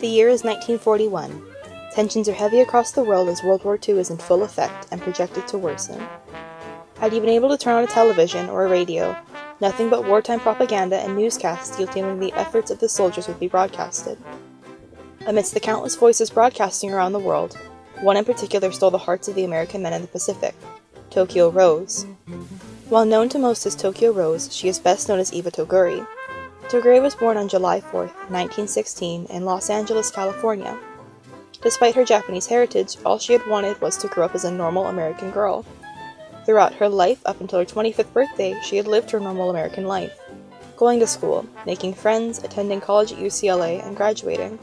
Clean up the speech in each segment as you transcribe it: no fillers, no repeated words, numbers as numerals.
The year is 1941. Tensions are heavy across the world as World War II is in full effect and projected to worsen. Had you been able to turn on a television or a radio, nothing but wartime propaganda and newscasts detailing the efforts of the soldiers would be broadcasted. Amidst the countless voices broadcasting around the world, one in particular stole the hearts of the American men in the Pacific, Tokyo Rose. While known to most as Tokyo Rose, she is best known as Eva Toguri. Toguri was born on July 4, 1916, in Los Angeles, California. Despite her Japanese heritage, all she had wanted was to grow up as a normal American girl. Throughout her life, up until her 25th birthday, she had lived her normal American life, going to school, making friends, attending college at UCLA, and graduating,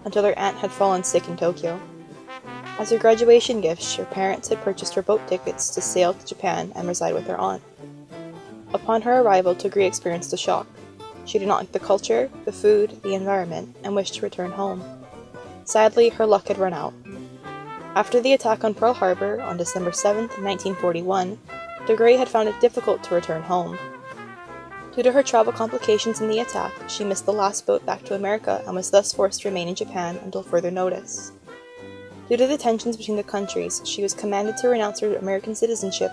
until her aunt had fallen sick in Tokyo. As her graduation gift, her parents had purchased her boat tickets to sail to Japan and reside with her aunt. Upon her arrival, Toguri experienced a shock. She did not like the culture, the food, the environment, and wished to return home. Sadly, her luck had run out. After the attack on Pearl Harbor on December 7, 1941, Toguri had found it difficult to return home. Due to her travel complications in the attack, she missed the last boat back to America and was thus forced to remain in Japan until further notice. Due to the tensions between the countries, she was commanded to renounce her American citizenship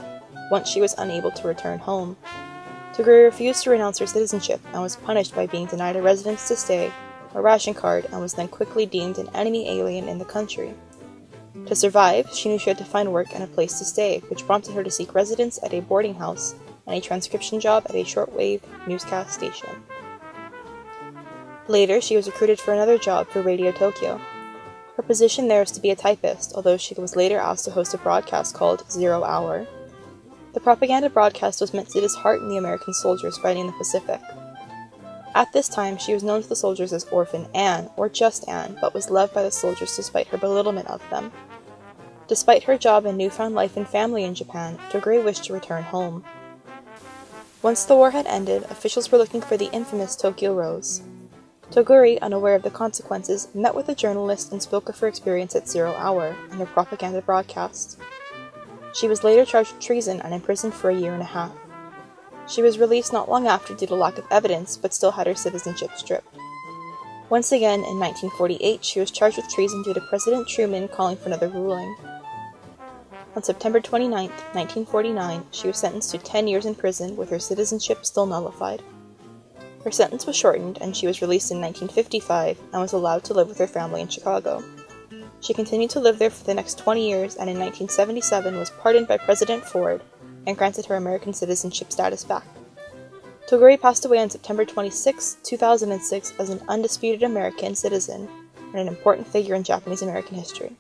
once she was unable to return home. Toguri refused to renounce her citizenship and was punished by being denied a residence to stay, a ration card, and was then quickly deemed an enemy alien in the country. To survive, she knew she had to find work and a place to stay, which prompted her to seek residence at a boarding house and a transcription job at a shortwave newscast station. Later, she was recruited for another job for Radio Tokyo. Her position there was to be a typist, although she was later asked to host a broadcast called 0 Hour. The propaganda broadcast was meant to dishearten the American soldiers fighting in the Pacific. At this time, she was known to the soldiers as Orphan Anne, or just Anne, but was loved by the soldiers despite her belittlement of them. Despite her job and newfound life and family in Japan, Toguri wished to return home. Once the war had ended, officials were looking for the infamous Tokyo Rose. Toguri, unaware of the consequences, met with a journalist and spoke of her experience at 0 Hour and her propaganda broadcast. She was later charged with treason and imprisoned for a year and a half. She was released not long after due to lack of evidence, but still had her citizenship stripped. Once again, in 1948, she was charged with treason due to President Truman calling for another ruling. On September 29, 1949, she was sentenced to 10 years in prison with her citizenship still nullified. Her sentence was shortened, and she was released in 1955 and was allowed to live with her family in Chicago. She continued to live there for the next 20 years and in 1977 was pardoned by President Ford and granted her American citizenship status back. Toguri passed away on September 26, 2006 as an undisputed American citizen and an important figure in Japanese American history.